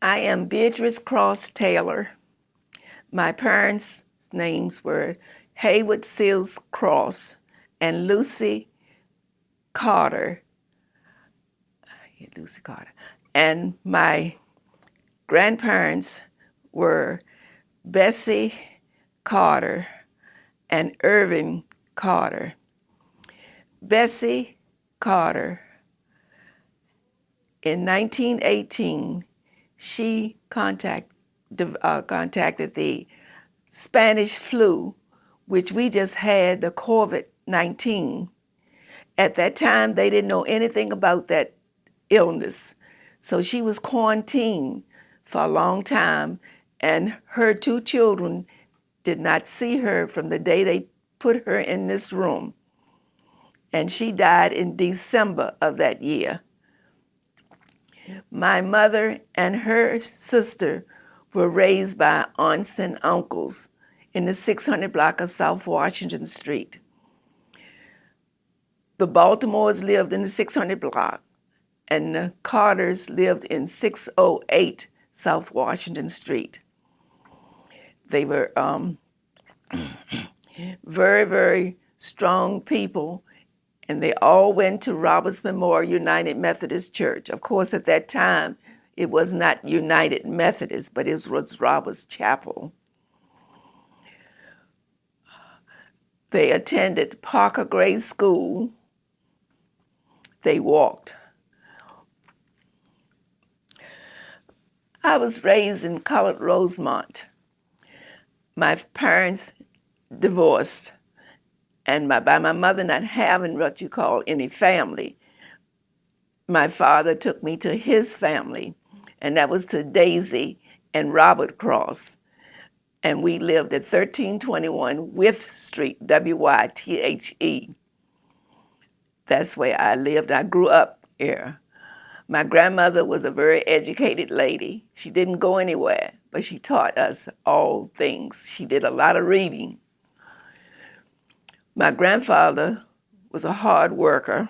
I am Beatrice Cross Taylor. My parents' names were Haywood Seals Cross and Lucy Carter. Lucy Carter. And my grandparents were Bessie Carter and Irvin Carter. Bessie Carter, in 1918, she contacted the Spanish flu, which we just had, the COVID-19. At that time, they didn't know anything about that illness. So she was quarantined for a long time, and her two children did not see her from the day they put her in this room. And she died in December of that year. My mother and her sister were raised by aunts and uncles in the 600 block of South Washington Street. The Baltimores lived in the 600 block, and the Carters lived in 608 South Washington Street. They were very, very strong people, and they all went to Roberts Memorial United Methodist Church. Of course, at that time, it was not United Methodist, but it was Roberts Chapel. They attended Parker Gray School. They walked. I was raised in colored Rosemont. My parents divorced, and by my mother not having what you call any family, my father took me to his family, and that was to Daisy and Robert Cross. And we lived at 1321 Wythe Street, W-Y-T-H-E. That's where I lived. I grew up here. My grandmother was a very educated lady. She didn't go anywhere, but she taught us all things. She did a lot of reading. My grandfather was a hard worker.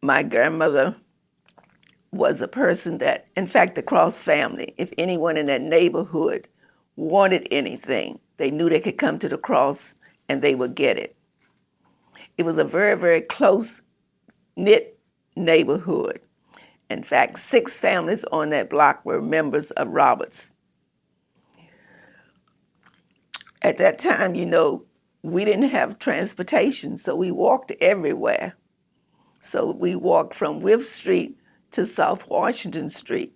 My grandmother was a person that, in fact, the Cross family, if anyone in that neighborhood wanted anything, they knew they could come to the Cross and they would get it. It was a very, very close-knit neighborhood. In fact, 6 families on that block were members of Roberts. At that time, we didn't have transportation, so we walked everywhere. So we walked from Wythe Street to South Washington Street.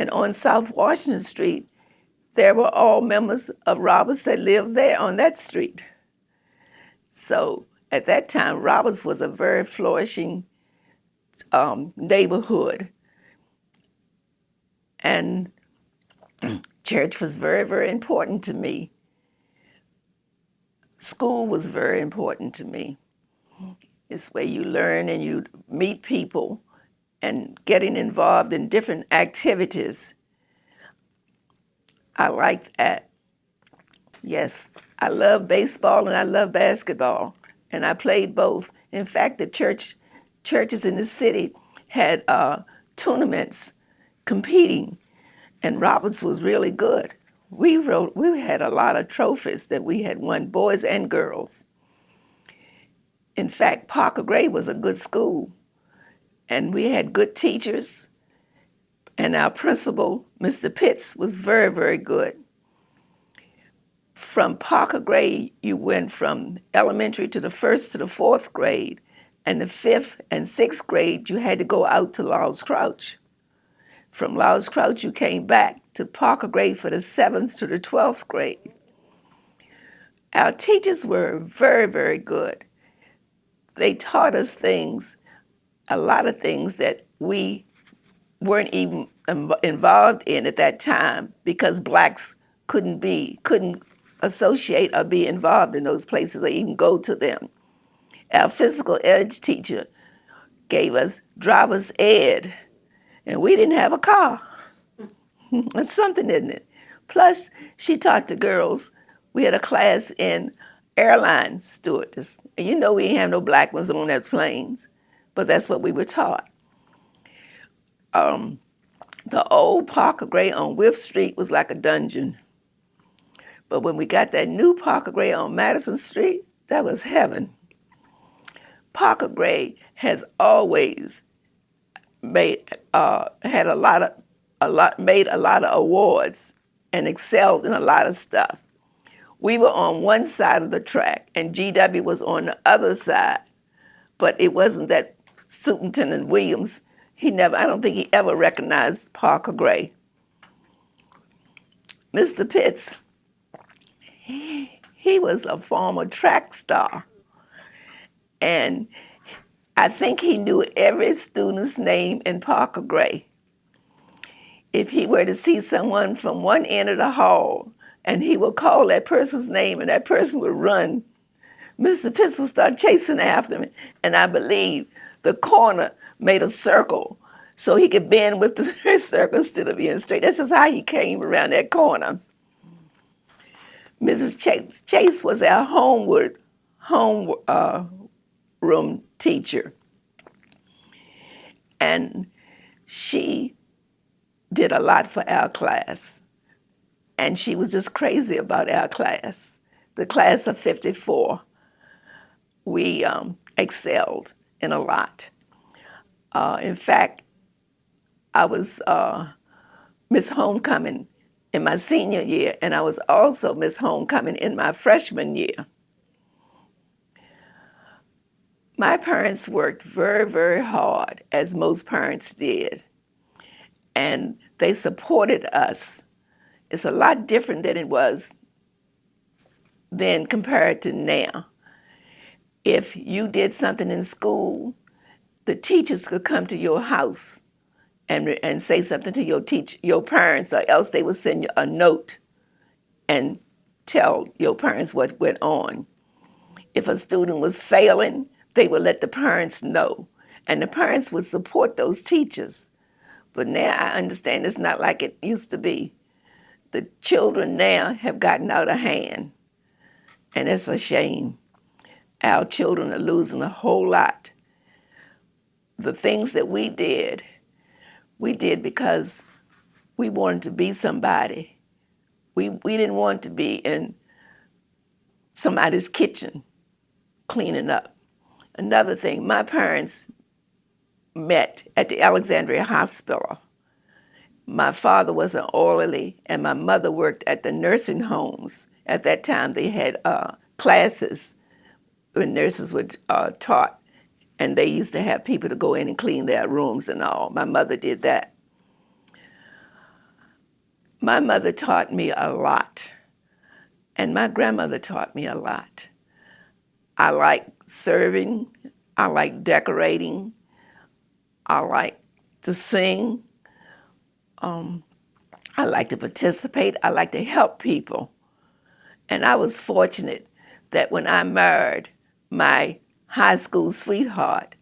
And on South Washington Street, there were all members of Roberts that lived there on that street. So at that time, Roberts was a very flourishing neighborhood. And church was very, very important to me. School was very important to me. It's where you learn and you meet people and getting involved in different activities. I like that. Yes, I love baseball and I love basketball, and I played both. In fact, the churches in the city had tournaments competing, and Roberts was really good. We had a lot of trophies that we had won, boys and girls. In fact, Parker Gray was a good school, and we had good teachers, and our principal, Mr. Pitts, was very, very good. From Parker Gray, you went from elementary to the 1st to the 4th grade, and the 5th and 6th grade, you had to go out to Law's Crouch. From Law's Crouch, you came back to Parker Gray for the 7th to the 12th grade. Our teachers were very, very good. They taught us things, a lot of things that we weren't even involved in at that time because blacks couldn't associate or be involved in those places or even go to them. Our physical ed teacher gave us driver's ed, and we didn't have a car. That's something, isn't it? Plus, she taught the girls. We had a class in airline stewardess. We didn't have no black ones on those planes, but that's what we were taught. The old Parker Gray on Whiff Street was like a dungeon. But when we got that new Parker Gray on Madison Street, that was heaven. Parker Gray has always made had made a lot of awards and excelled in a lot of stuff. We were on one side of the track and GW was on the other side, but it wasn't that Superintendent Williams, I don't think he ever recognized Parker Gray. Mr. Pitts, he was a former track star. And I think he knew every student's name in Parker Gray. If he were to see someone from one end of the hall and he would call that person's name and that person would run, Mr. Pitts would start chasing after him. And I believe the corner made a circle so he could bend with the circle instead of being straight. This is how he came around that corner. Mrs. Chase was our homeroom teacher. And she did a lot for our class. And she was just crazy about our class. The class of 54, we excelled in a lot. In fact, I was Miss Homecoming in my senior year, and I was also Miss Homecoming in my freshman year. My parents worked very, very hard, as most parents did, and they supported us. It's a lot different than it was then compared to now. If you did something in school, the teachers could come to your house and say something to your parents, or else they would send you a note and tell your parents what went on. If a student was failing, they would let the parents know, and the parents would support those teachers. But now I understand it's not like it used to be. The children now have gotten out of hand, and it's a shame. Our children are losing a whole lot. The things that we did because we wanted to be somebody. We didn't want to be in somebody's kitchen cleaning up. Another thing, my parents met at the Alexandria Hospital. My father was an orderly and my mother worked at the nursing homes. At that time, they had classes when nurses were taught, and they used to have people to go in and clean their rooms and all. My mother did that. My mother taught me a lot, and my grandmother taught me a lot. I like serving, I like decorating, I like to sing, I like to participate, I like to help people. And I was fortunate that when I married my high school sweetheart,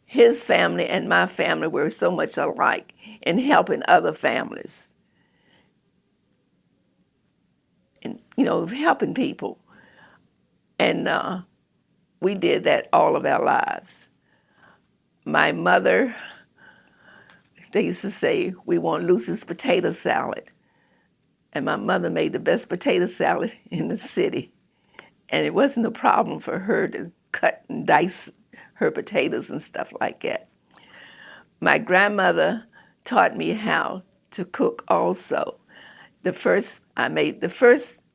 his family and my family were so much alike in helping other families. And, helping people. And we did that all of our lives. My mother, they used to say, we want Lucy's potato salad. And my mother made the best potato salad in the city. And it wasn't a problem for her to cut and dice her potatoes and stuff like that. My grandmother taught me how to cook also. The first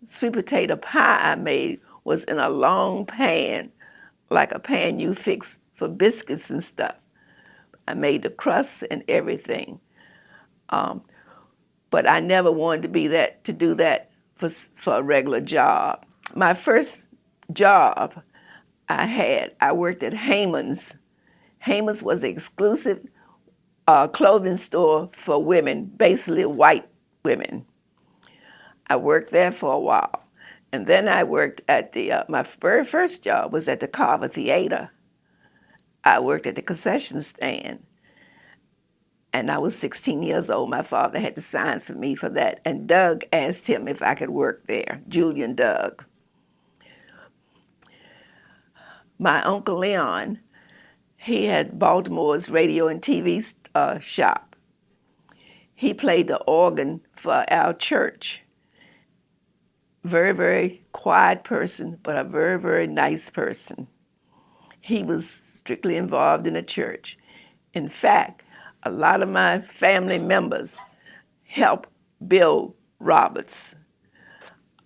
sweet potato pie I made was in a long pan, like a pan you fix for biscuits and stuff. I made the crust and everything. But I never wanted to do that for a regular job. My first job I worked at Heyman's. Heyman's was the exclusive clothing store for women, basically white women. I worked there for a while. And then I worked at my very first job was at the Carver Theater. I worked at the concession stand. And I was 16 years old. My father had to sign for me for that. And Doug asked him if I could work there, Julian Doug. My Uncle Leon He had Baltimore's radio and TV shop. He played the organ for our church. Very, very quiet person, but a very, very nice person. He was strictly involved in the church. In fact, a lot of my family members helped build Roberts.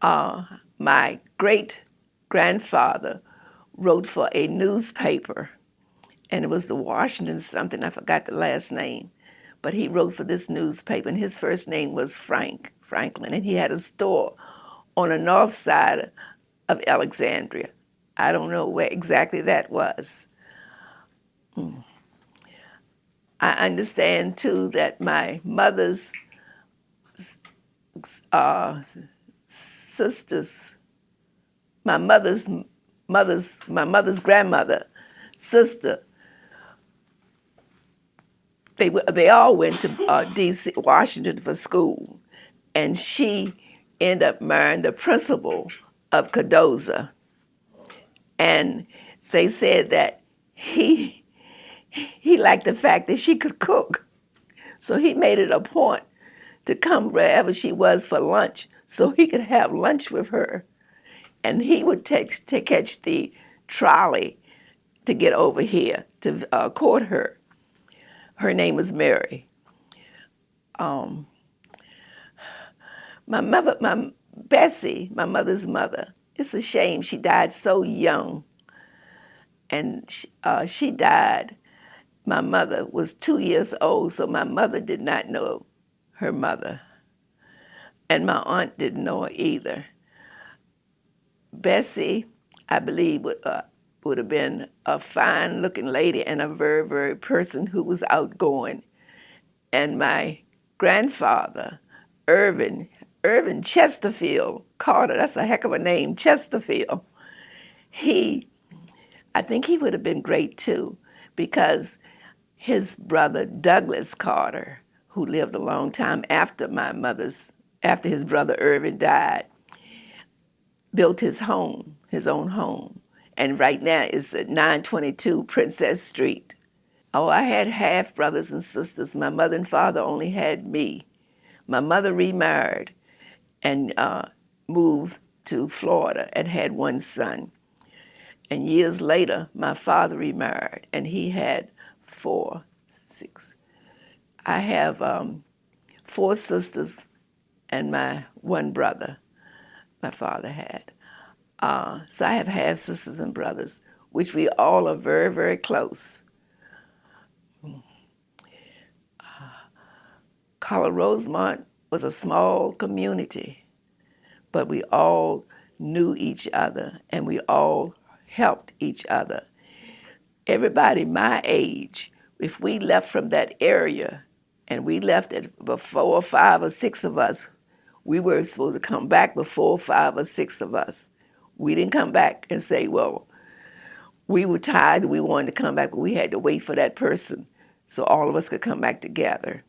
My great-grandfather wrote for a newspaper, and it was the Washington something, I forgot the last name, but he wrote for this newspaper, and his first name was Franklin, and he had a store on the north side of Alexandria. I don't know where exactly that was. I understand too that my mother's sisters, my mother's grandmother, sister, they all went to D.C., Washington for school, and she ended up marrying the principal of Cardozo. And they said that he liked the fact that she could cook. So he made it a point to come wherever she was for lunch so he could have lunch with her. And he would catch the trolley to get over here to court her. Her name was Mary. Bessie, my mother's mother, it's a shame she died so young. And she died, my mother was 2 years old, so my mother did not know her mother. And my aunt didn't know her either. Bessie, I believe, would have been a fine-looking lady and a very, very person who was outgoing. And my grandfather, Irvin Chesterfield Carter, that's a heck of a name, Chesterfield. I think he would have been great too, because his brother Douglas Carter, who lived a long time after his brother Irvin died, built his own home. And right now it's at 922 Princess Street. Oh, I had half brothers and sisters. My mother and father only had me. My mother remarried and moved to Florida and had one son. And years later, my father remarried, and he had 6. I have 4 sisters and my one brother my father had. So I have half sisters and brothers, which we all are very, very close. Rosemont was a small community, but we all knew each other and we all helped each other. Everybody my age, if we left from that area and we left at about 4 or 5 or 6 of us, we were supposed to come back with 4 or 5 or 6 of us. We didn't come back and say, well, we were tired, we wanted to come back, but we had to wait for that person so all of us could come back together.